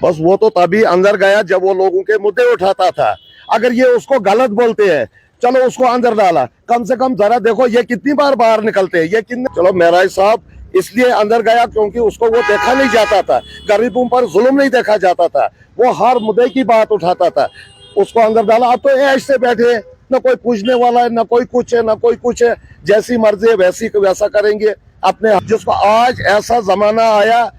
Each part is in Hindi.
बस वो तो तभी अंदर गया जब वो लोगों के मुद्दे उठाता था। अगर ये उसको गलत बोलते हैं, चलो उसको अंदर डाला, कम से कम जरा देखो ये कितनी बार बाहर निकलते हैं, ये कितने। चलो मेहराज साहब इसलिए अंदर गया क्योंकि उसको वो देखा नहीं जाता था, गरीबों पर जुल्म नहीं देखा जाता था, वो हर मुद्दे की बात उठाता था, उसको अंदर डाला। अब तो ऐश से बैठे, न कोई पूछने वाला है, न कोई कुछ है, न कोई कुछ है, जैसी मर्जी है वैसी वैसा करेंगे अपने। जिसको आज ऐसा जमाना आया,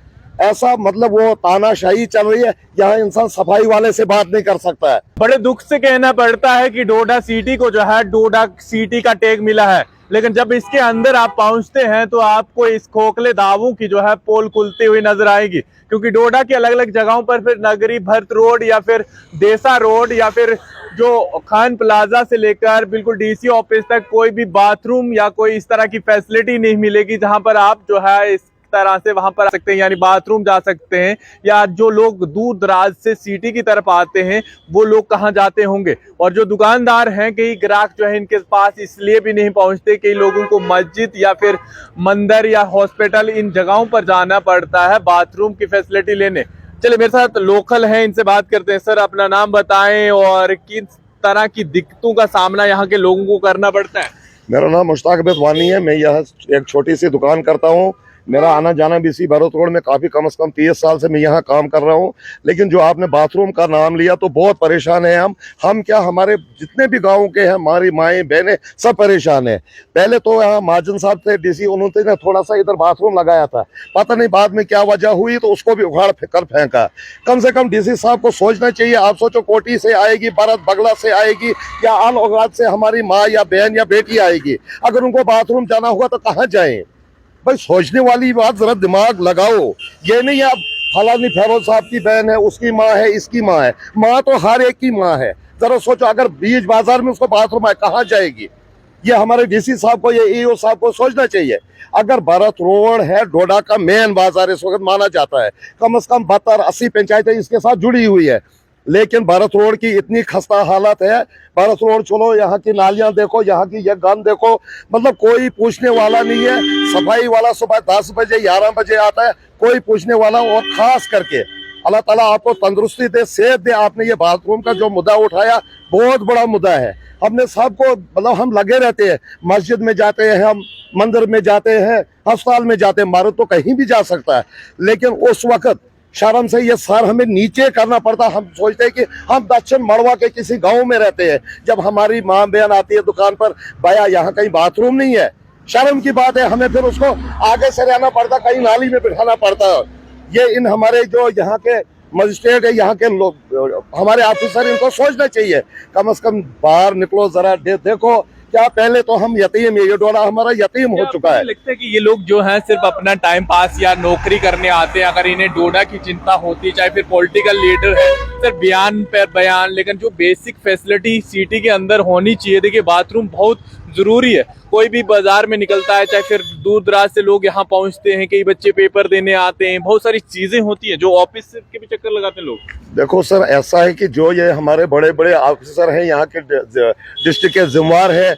ऐसा मतलब वो तानाशाही चल रही है, यहाँ इंसान सफाई वाले से बात नहीं कर सकता है। बड़े दुख से कहना पड़ता है कि डोडा सिटी को जो है डोडा सिटी का टैग मिला है, लेकिन जब इसके अंदर आप पहुंचते हैं तो आपको इस खोखले दावों की जो है पोल खुलती हुई नजर आएगी। क्योंकि डोडा की अलग अलग जगहों पर फिर नगरी भरत रोड या फिर देसा रोड या फिर जो खान प्लाजा से लेकर बिल्कुल डीसी ऑफिस तक कोई भी बाथरूम या कोई इस तरह की फैसिलिटी नहीं मिलेगी जहां पर आप जो है इस तरह से वहां पर आ सकते हैं, यानी बाथरूम जा सकते हैं। या जो लोग दूर दराज से सिटी की तरफ आते हैं वो लोग कहाँ जाते होंगे। और जो दुकानदार हैं, कई ग्राहक जो है इनके पास इसलिए भी नहीं पहुंचते, कई लोगों को मस्जिद या फिर मंदिर या हॉस्पिटल इन जगहों पर जाना पड़ता है बाथरूम की फैसिलिटी लेने। चलिए मेरे साथ लोकल हैं, इनसे बात करते हैं। सर अपना नाम बताएं और किस तरह की दिक्कतों का सामना यहाँ के लोगों को करना पड़ता है। मेरा नाम मुश्ताक अहमद वानी है, मैं यहाँ एक छोटी सी दुकान करता हूँ। मेरा आना जाना भी इसी भरत रोड में काफ़ी कम से कम 30 साल से मैं यहाँ काम कर रहा हूँ। लेकिन जो आपने बाथरूम का नाम लिया तो बहुत परेशान है हम क्या, हमारे जितने भी गाँव के हैं, हमारी माएँ बहनें सब परेशान है। पहले तो यहाँ महाजन साहब थे डीसी, उन्होंने ना थोड़ा सा इधर बाथरूम लगाया था, पता नहीं बाद में क्या वजह हुई तो उसको भी उखाड़ कर फेंका। कम से कम डीसी साहब को सोचना चाहिए। आप सोचो कोटी से आएगी, भरत बगला से आएगी या आल औलाद से हमारी माँ या बहन या बेटी आएगी, अगर उनको बाथरूम जाना हुआ तो कहाँ जाएं? भाई सोचने वाली बात, जरा दिमाग लगाओ। ये नहीं आप फलानी फेरोज साहब की बहन है, उसकी माँ है, इसकी माँ है, माँ तो हर एक की माँ है। जरा सोचो अगर बीच बाजार में उसको बाथरूम है कहाँ जाएगी? ये हमारे डीसी साहब को, ये ईओ साहब को सोचना चाहिए। अगर भरत रोड है डोडा का मेन बाजार इस वक्त माना जाता है, कम से कम 72-80 पंचायतें इसके साथ जुड़ी हुई है, लेकिन भरत रोड की इतनी खस्ता हालत है। भरत रोड चलो, यहाँ की नालियां देखो, यहाँ की ये गंद देखो, मतलब कोई पूछने वाला नहीं है। सफाई वाला सुबह 10 बजे 11 बजे आता है, कोई पूछने वाला। और खास करके अल्लाह ताला आपको तंदुरुस्ती दे, सेहत दे। आपने ये बाथरूम का जो मुद्दा उठाया बहुत बड़ा मुद्दा है। हमने सबको मतलब हम लगे रहते हैं, मस्जिद में जाते हैं, हम मंदिर में जाते हैं, अस्पताल में जाते हैं, मर्द तो कहीं भी जा सकता है, लेकिन उस वक्त शर्म से ये सर हमें नीचे करना पड़ता। हम सोचते हैं कि हम दक्षिण मड़वा के किसी गांव में रहते हैं, जब हमारी माँ बहन आती है दुकान पर, भैया यहाँ कहीं बाथरूम नहीं है, शर्म की बात है। हमें फिर उसको आगे से रहना पड़ता, कहीं नाली में बिठाना पड़ता है। ये इन हमारे जो यहाँ के मजिस्ट्रेट है, यहाँ के लोग, हमारे ऑफिसर, इनको सोचना चाहिए। कम से कम बाहर निकलो, जरा देखो क्या, पहले तो हम यतीम है, ये डोडा हमारा यतीम हो चुका है। लगता है कि ये लोग जो हैं सिर्फ अपना टाइम पास या नौकरी करने आते हैं, अगर इन्हें डोडा की चिंता होती है, चाहे फिर पॉलिटिकल लीडर है, सिर्फ बयान पर बयान, लेकिन जो बेसिक फैसिलिटी सिटी के अंदर होनी चाहिए। देखिए बाथरूम बहुत जरूरी है। कोई भी बाजार में निकलता है, चाहे फिर दूर दराज से लोग यहाँ पहुंचते हैं, कई बच्चे पेपर देने आते हैं, बहुत सारी चीजें होती है, जो ऑफिस के भी चक्कर लगाते हैं लोग। देखो सर, ऐसा है कि जो ये हमारे बड़े बड़े ऑफिसर हैं, यहाँ के डिस्ट्रिक्ट के जिम्मेवार है,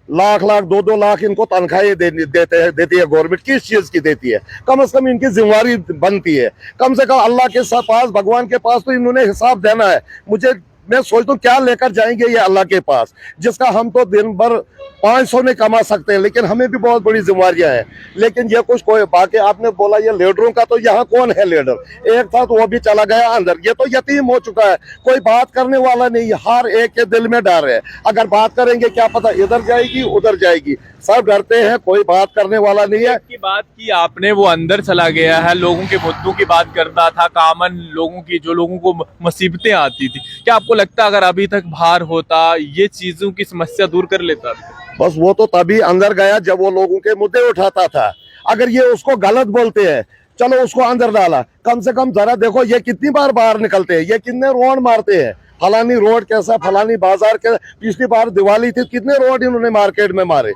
लाख 2-2 लाख इनको तनख्वाहें देती है गवर्नमेंट। किस चीज की देती है? कम से कम इनकी जिम्मेवारी बनती है, कम से कम अल्लाह के पास, भगवान के पास तो इन्होंने हिसाब देना है। मैं सोचता हूँ क्या लेकर जाएंगे ये अल्लाह के पास, जिसका हम तो दिन भर 500 में कमा सकते हैं, लेकिन हमें भी बहुत बड़ी जिम्मेवारियां हैं। लेकिन ये कुछ कोई बाकी आपने बोला ये लीडरों का, तो यहाँ कौन है लीडर? एक था तो वो भी चला गया अंदर, ये तो यतीम हो चुका है, कोई बात करने वाला नहीं। हर एक के दिल में डर है, अगर बात करेंगे क्या पता इधर जाएगी उधर जाएगी, सब डरते हैं, कोई बात करने वाला नहीं है। की बात की आपने, वो अंदर चला गया है, लोगों के मुद्दों की बात करता था, कॉमन लोगों की, जो लोगों को मुसीबतें आती थी। क्या आपको लगता अगर अभी तक बाहर होता ये चीजों की समस्या दूर कर लेता? बस वो तो तभी अंदर गया जब वो लोगों के मुद्दे उठाता था। अगर ये उसको गलत बोलते हैं, चलो उसको अंदर डाला, कम से कम जरा देखो ये कितनी बार बाहर निकलते हैं, ये कितने रोड मारते हैं। फलानी रोड कैसा, फलानी बाजार कैसा, पिछली बार दिवाली थी कितने रोड इन्होंने मार्केट में मारे।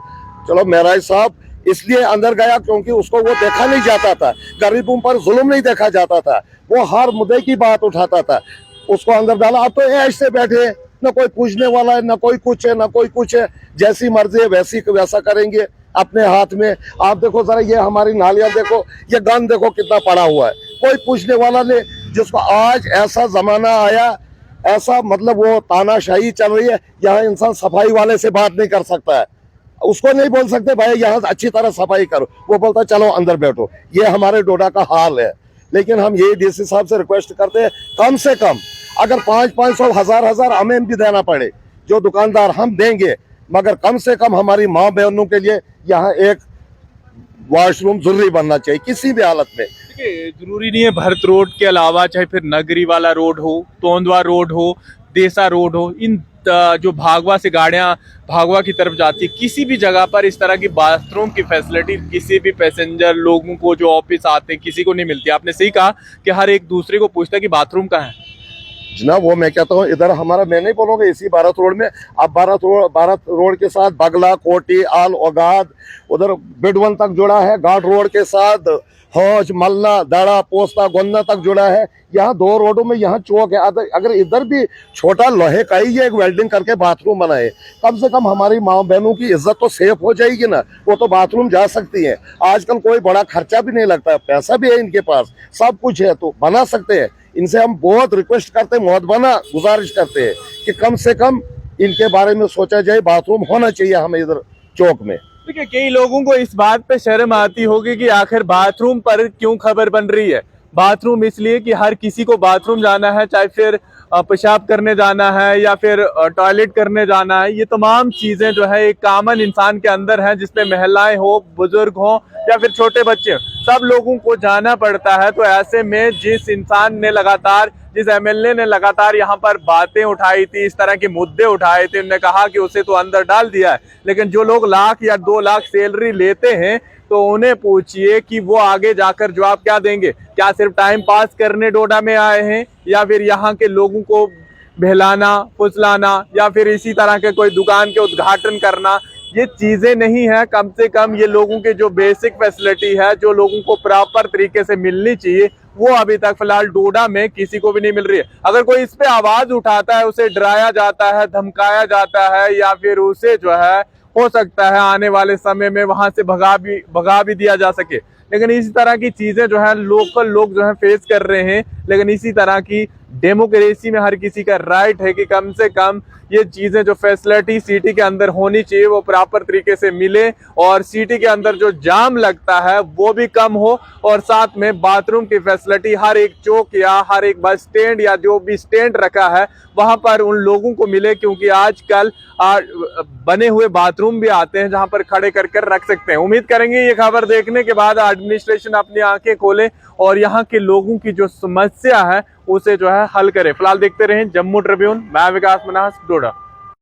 चलो मेहराज साहब इसलिए अंदर गया क्योंकि उसको वो देखा नहीं जाता था, गरीबों पर जुल्म नहीं देखा जाता था, वो हर मुद्दे की बात उठाता था, उसको अंदर डाला। अब तो ऐश से बैठे, न कोई पूछने वाला है, न कोई कुछ है, न कोई कुछ है, जैसी मर्जी है वैसी वैसा करेंगे अपने हाथ में। आप देखो जरा ये हमारी नालियां देखो, ये गंद देखो कितना पड़ा हुआ है, कोई पूछने वाला नहीं। जिसको आज ऐसा जमाना आया, ऐसा मतलब वो तानाशाही चल रही है, यहाँ इंसान सफाई वाले से बात नहीं कर सकता है, उसको नहीं बोल सकते भाई यहाँ अच्छी तरह सफाई करो, वो बोलता चलो अंदर बैठो। ये हमारे डोडा का हाल है। लेकिन हम ये डीसी साहब से रिक्वेस्ट करते हैं, कम से कम अगर 500 1000 हमें भी देना पड़े, जो दुकानदार हम देंगे, मगर कम से कम हमारी माँ बहनों के लिए यहाँ एक वॉशरूम जरूरी बनना चाहिए किसी भी हालत में। देखिए, जरूरी नहीं है भरत रोड के अलावा चाहे फिर नगरी वाला रोड हो, तोंदवा रोड हो, देसा रोड हो, इन जो भागवा से गाड़ियां भागवा की तरफ जाती है, किसी भी जगह पर इस तरह की बाथरूम की फैसिलिटी किसी भी पैसेंजर लोगों को जो ऑफिस आते हैं किसी को नहीं मिलती। आपने सही कहा कि हर एक दूसरे को पूछता है कि बाथरूम कहाँ है। जनाब वो मैं कहता हूँ इधर हमारा, मैं नहीं बोलूँगा इसी भारत रोड में, अब भारत रोड के साथ बगला, कोटी, आल, औगाद, उधर बिडवन तक जुड़ा है, घाट रोड के साथ हौज, मलना, दाड़ा, पोस्ता, गोन्ना तक जुड़ा है। यहाँ 2 रोडों में यहाँ चौक है। अगर इधर भी छोटा लोहे का ही एक वेल्डिंग करके बाथरूम बनाए, कम से कम हमारी माँ बहनों की इज्जत तो सेफ हो जाएगी ना, वो तो बाथरूम जा सकती है। आजकल कोई बड़ा खर्चा भी नहीं लगता है, पैसा भी है इनके पास, सब कुछ है, तो बना सकते हैं। इनसे हम बहुत रिक्वेस्ट करते हैं, मुआदबाना गुजारिश करते हैं कि कम से कम इनके बारे में सोचा जाए, बाथरूम होना चाहिए हमें इधर चौक में। देखिए, कई लोगों को इस बात पे शर्म आती होगी कि आखिर बाथरूम पर क्यों खबर बन रही है। बाथरूम इसलिए कि हर किसी को बाथरूम जाना है, चाहे फिर पेशाब करने जाना है या फिर टॉयलेट करने जाना है। ये तमाम चीजें जो है एक कॉमन इंसान के अंदर है, जिसपे महिलाएं हो, बुजुर्ग हो या फिर छोटे बच्चे, सब लोगों को जाना पड़ता है। तो ऐसे में जिस इंसान ने लगातार, जिस एमएलए ने लगातार यहाँ पर बातें उठाई थी, इस तरह के मुद्दे उठाए थे, उन्होंने कहा कि उसे तो अंदर डाल दिया है, लेकिन जो लोग 1 लाख या 2 लाख सैलरी लेते हैं तो उन्हें पूछिए कि वो आगे जाकर जवाब क्या देंगे। क्या सिर्फ टाइम पास करने डोडा में आए हैं, या फिर यहाँ के लोगों को बहलाना, फुसलाना, या फिर इसी तरह के कोई दुकान के उद्घाटन करना। ये चीजें नहीं है। कम से कम ये लोगों के जो बेसिक फैसिलिटी है, जो लोगों को प्रॉपर तरीके से मिलनी चाहिए, वो अभी तक फिलहाल डोडा में किसी को भी नहीं मिल रही है। अगर कोई इस पे आवाज उठाता है, उसे डराया जाता है, धमकाया जाता है, या फिर उसे जो है हो सकता है आने वाले समय में वहां से भगा भी दिया जा सके। लेकिन इसी तरह की चीजें जो है लोकल लोग जो है फेस कर रहे हैं। लेकिन इसी तरह की डेमोक्रेसी में हर किसी का राइट है कि कम से कम ये चीजें, जो फैसिलिटी सिटी के अंदर होनी चाहिए, वो प्रॉपर तरीके से मिले, और सिटी के अंदर जो जाम लगता है वो भी कम हो, और साथ में बाथरूम की फैसिलिटी हर एक चौक या हर एक बस स्टैंड या जो भी स्टैंड रखा है वहां पर उन लोगों को मिले। क्योंकि आजकल बने हुए बाथरूम भी आते हैं जहां पर खड़े कर रख सकते हैं। उम्मीद करेंगे ये खबर देखने के बाद एडमिनिस्ट्रेशन अपनी आंखें खोले और यहाँ के लोगों की जो समस्या है उसे जो है हल करे। फिलहाल देखते रहें जम्मू ट्रिब्यून। मैं विकास मनास, डोडा।